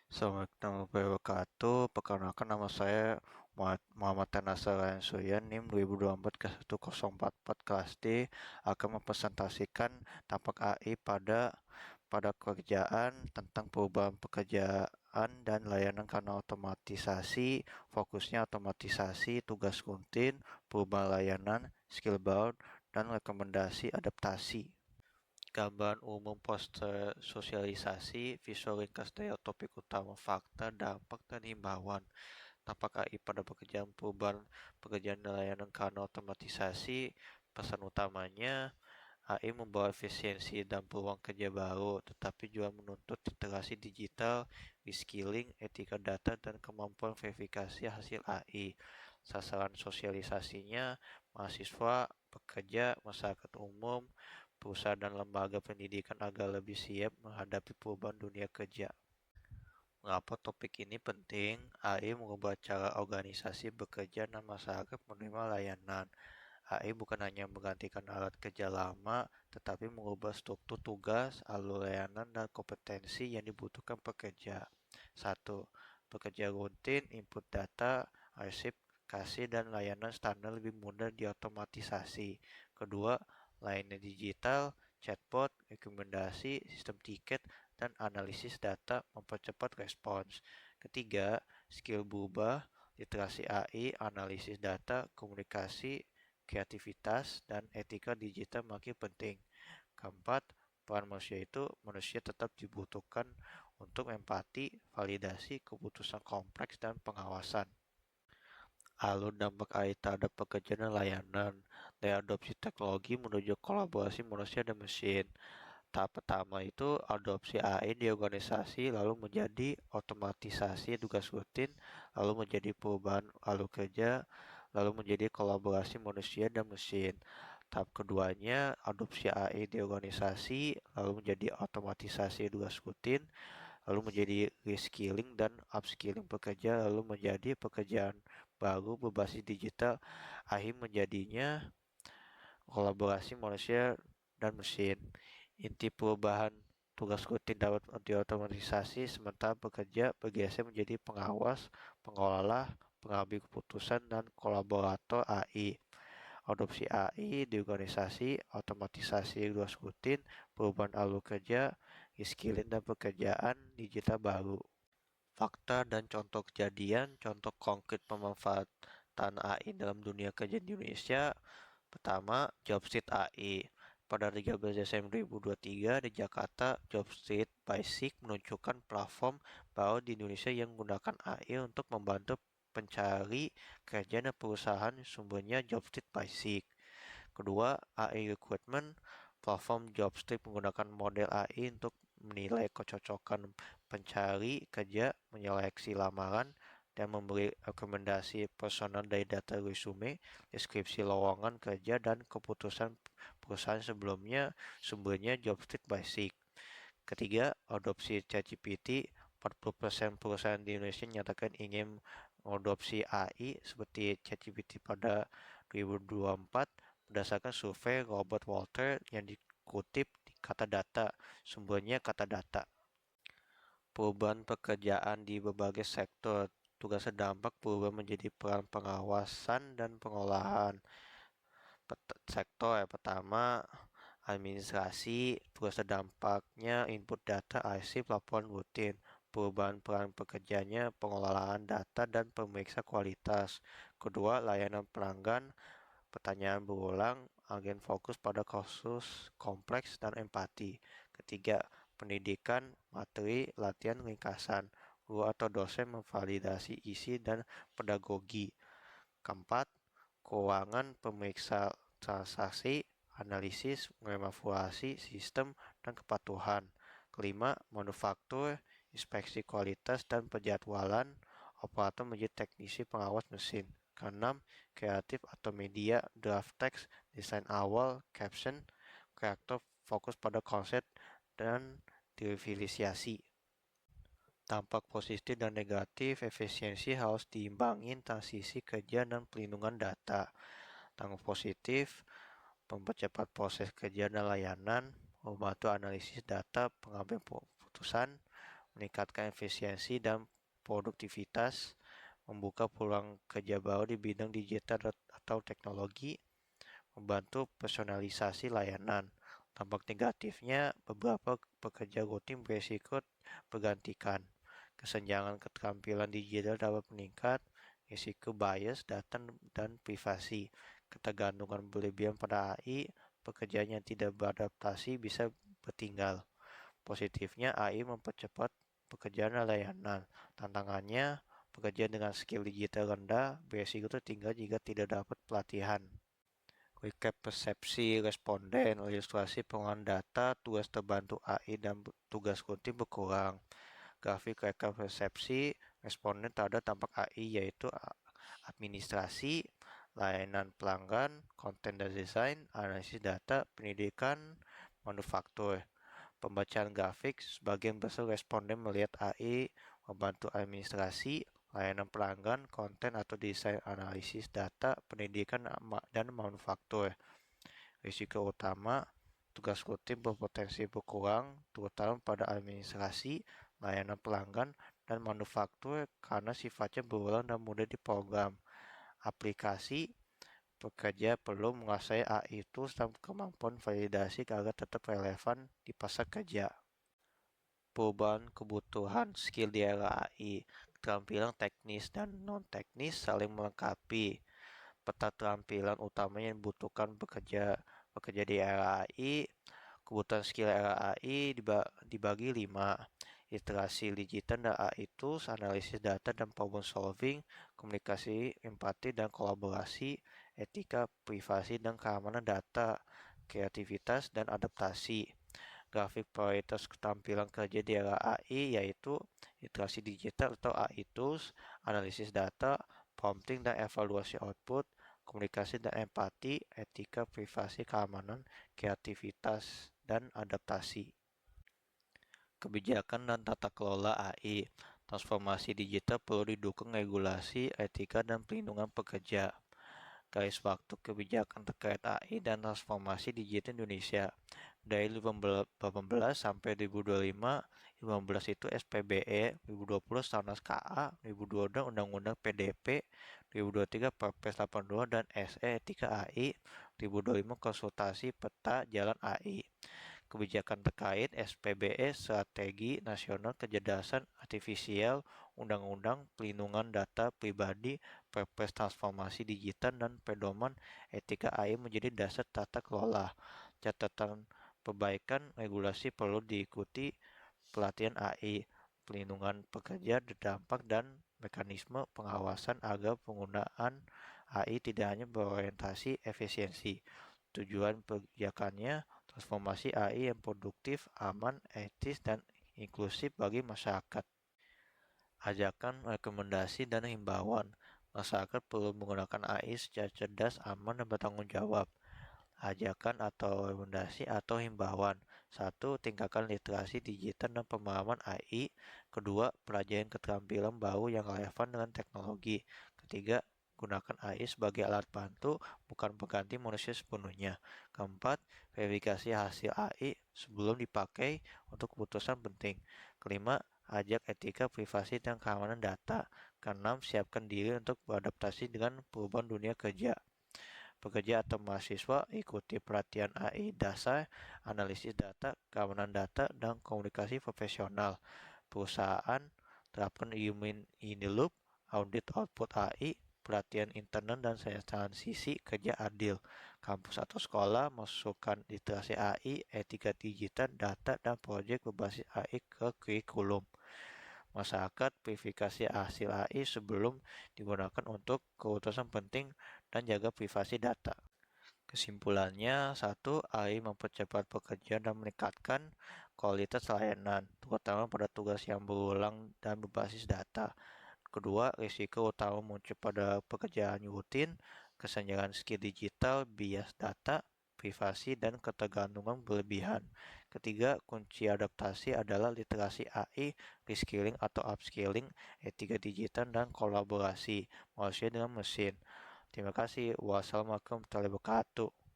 Assalamualaikum warahmatullahi wabarakatuh. Perkenalkan nama saya Muhammad Tanasar Suyan, NIM 2024 ke 1044 kelas D akan mempresentasikan dampak AI pada kerjaan tentang perubahan pekerjaan dan layanan karena otomatisasi, fokusnya otomatisasi, tugas rutin, perubahan layanan, skill baru, dan rekomendasi adaptasi. Gambaran umum poster sosialisasi, visual ringkas daya topik utama fakta, dampak, dan himbauan. Dampak AI pada pekerjaan perubahan pekerjaan dan layanan karena otomatisasi, pesan utamanya, AI membawa efisiensi dan peluang kerja baru, tetapi juga menuntut literasi digital, reskilling, etika data, dan kemampuan verifikasi hasil AI. Sasaran sosialisasinya, mahasiswa, pekerja, masyarakat umum, perusahaan dan lembaga pendidikan agar lebih siap menghadapi perubahan dunia kerja. Mengapa topik ini penting? AI mengubah cara organisasi bekerja dan masyarakat menerima layanan. AI bukan hanya menggantikan alat kerja lama, tetapi mengubah struktur tugas, alur layanan, dan kompetensi yang dibutuhkan pekerja. 1. Pekerja rutin, input data, arsip, kasih, dan layanan standar lebih mudah diotomatisasi. Kedua, layanan digital, chatbot, rekomendasi, sistem tiket, dan analisis data mempercepat respons. Ketiga, skill berubah, literasi AI, analisis data, komunikasi, kreativitas, dan etika digital makin penting. Keempat, peran manusia tetap dibutuhkan untuk empati, validasi, keputusan kompleks, dan pengawasan. Alur dampak AI terhadap pekerjaan dan layanan, dari adopsi teknologi menuju kolaborasi manusia dan mesin. Tahap pertama itu adopsi AI di organisasi, lalu menjadi otomatisasi tugas rutin, lalu menjadi perubahan alur kerja, lalu menjadi kolaborasi manusia dan mesin. Tahap keduanya adopsi AI di organisasi, lalu menjadi otomatisasi tugas rutin, lalu menjadi reskilling dan upskilling pekerja, lalu menjadi pekerjaan baru berbasis digital, akhir menjadinya kolaborasi manusia dan mesin. Inti perubahan tugas rutin dapat diotomatisasi sementara pekerja bergeser menjadi pengawas, pengelola, pengambil keputusan, dan kolaborator AI. Adopsi AI di organisasi, otomatisasi tugas rutin, perubahan alur kerja, reskilling dan pekerjaan digital baru. Fakta dan contoh kejadian, contoh konkret pemanfaatan AI dalam dunia kerja di Indonesia. Pertama, Jobstreet AI. Pada 13 Desember 2023 di Jakarta, Jobstreet by Seek menunjukkan platform baru di Indonesia yang menggunakan AI untuk membantu pencari kerja dan perusahaan sumbernya Jobstreet by Seek. Kedua, AI Recruitment. Platform Jobstreet menggunakan model AI untuk menilai kecocokan pencari kerja, menyeleksi lamaran, dan memberi rekomendasi personal dari data resume, deskripsi lowongan kerja, dan keputusan perusahaan sebelumnya sumbernya Jobstreet Basic. Ketiga, adopsi ChatGPT. 40% perusahaan di Indonesia menyatakan ingin mengadopsi AI seperti ChatGPT pada 2024 berdasarkan survei Robert Walter yang dikutip di Kata Data, sumbernya Kata Data. Perubahan pekerjaan di berbagai sektor, tugas dampak berubah menjadi peran pengawasan dan pengolahan. Sektor pertama, administrasi, tugas dampaknya input data, arsip, laporan rutin. Perubahan peran pekerjanya, pengelolaan data dan pemeriksa kualitas. Kedua, layanan pelanggan, pertanyaan berulang, agen fokus pada kasus kompleks dan empati. Ketiga, pendidikan, materi, latihan ringkasan. Guru atau dosen memvalidasi isi dan pedagogi. Keempat, keuangan, pemeriksa transaksi, analisis, mengevaluasi sistem, dan kepatuhan. Kelima, manufaktur, inspeksi kualitas dan penjadwalan, operator menjadi teknisi pengawas mesin. Keenam, kreatif atau media, draft text, desain awal, caption, kreator fokus pada konsep dan direvisi. Dampak positif dan negatif efisiensi harus diimbangi transisi kerja dan pelindungan data. Dampak positif, mempercepat proses kerja dan layanan, membantu analisis data, pengambilan keputusan, meningkatkan efisiensi dan produktivitas, membuka peluang kerja baru di bidang digital atau teknologi, membantu personalisasi layanan. Dampak negatifnya, beberapa pekerja rutin berisiko bergantikan. Kesenjangan keterampilan digital dapat meningkat, risiko bias data dan privasi, ketergantungan berlebihan pada AI, pekerjaan yang tidak beradaptasi bisa bertinggal. Positifnya, AI mempercepat pekerjaan layanan. Tantangannya, pekerjaan dengan skill digital rendah berisiko tertinggal jika tidak dapat pelatihan. Recap persepsi responden, ilustrasi pengolahan data, tugas terbantu AI dan tugas rutin berkurang. Grafik rekap persepsi responden terhadap dampak AI yaitu administrasi, layanan pelanggan, konten dan desain, analisis data, pendidikan, manufaktur. Pembacaan grafik, sebagian besar responden melihat AI membantu administrasi, layanan pelanggan, konten atau desain, analisis data, pendidikan, dan manufaktur. Risiko utama, tugas rutin berpotensi berkurang, terutama pada administrasi, layanan pelanggan, dan manufaktur karena sifatnya berulang dan mudah diprogram. Aplikasi, pekerja perlu menguasai AI tools dan kemampuan validasi agar tetap relevan di pasar kerja. Perubahan kebutuhan skill di era AI, keterampilan teknis dan non-teknis saling melengkapi. Peta keterampilan utamanya yang dibutuhkan bekerja di era AI. Kebutuhan skill era AI dibagi 5. Literasi digital dan AI tools, analisis data dan problem solving, komunikasi, empati dan kolaborasi, etika, privasi dan keamanan data, kreativitas dan adaptasi. Grafik prioritas keterampilan kerja di era AI yaitu literasi digital atau AI tools, analisis data, prompting dan evaluasi output, komunikasi dan empati, etika, privasi, keamanan, kreativitas, dan adaptasi. Kebijakan dan tata kelola AI. Transformasi digital perlu didukung regulasi, etika, dan pelindungan pekerja. Garis waktu kebijakan terkait AI dan transformasi digital Indonesia. Dari 2018 sampai 2025, 2015 itu SPBE, 2020 Starnas KA, 2022 Undang-Undang PDP, 2023 Perpres 82 dan SE Etika AI, 2025 Konsultasi Peta Jalan AI. Kebijakan terkait SPBE Strategi Nasional Kecerdasan Artifisial, Undang-Undang Pelindungan Data Pribadi, Perpres Transformasi Digital dan Pedoman Etika AI menjadi dasar tata kelola. Catatan perbaikan regulasi perlu diikuti pelatihan AI, pelindungan pekerja dampak dan mekanisme pengawasan agar penggunaan AI tidak hanya berorientasi efisiensi. Tujuan kebijakannya transformasi AI yang produktif, aman, etis, dan inklusif bagi masyarakat. Ajakan, rekomendasi, dan himbauan. Masyarakat perlu menggunakan AI secara cerdas, aman, dan bertanggung jawab. Ajakan atau rekomendasi atau himbauan. 1. Tingkatkan literasi digital dan pemahaman AI. Kedua, pelajari keterampilan baru yang relevan dengan teknologi. Ketiga, gunakan AI sebagai alat bantu, bukan pengganti manusia sepenuhnya. Keempat, verifikasi hasil AI sebelum dipakai untuk keputusan penting. Kelima, ajak etika, privasi, dan keamanan data. Keenam, siapkan diri untuk beradaptasi dengan perubahan dunia kerja. Pekerja atau mahasiswa ikuti pelatihan AI dasar, analisis data, keamanan data, dan komunikasi profesional. Perusahaan terapkan Human in the Loop, audit output AI, pelatihan internal dan transisi kerja adil. Kampus atau sekolah masukkan literasi AI, etika digital, data, dan proyek berbasis AI ke kurikulum. Masyarakat verifikasi hasil AI sebelum digunakan untuk keputusan penting dan jaga privasi data. Kesimpulannya, 1. AI mempercepat pekerjaan dan meningkatkan kualitas layanan, terutama pada tugas yang berulang dan berbasis data. Kedua, risiko utama muncul pada pekerjaan rutin, kesenjangan skill digital, bias data, privasi, dan ketergantungan berlebihan. Ketiga, kunci adaptasi adalah literasi AI, reskilling atau upskilling, etika digital, dan kolaborasi manusia dengan mesin. Terima kasih. Wassalamualaikum warahmatullahi wabarakatuh.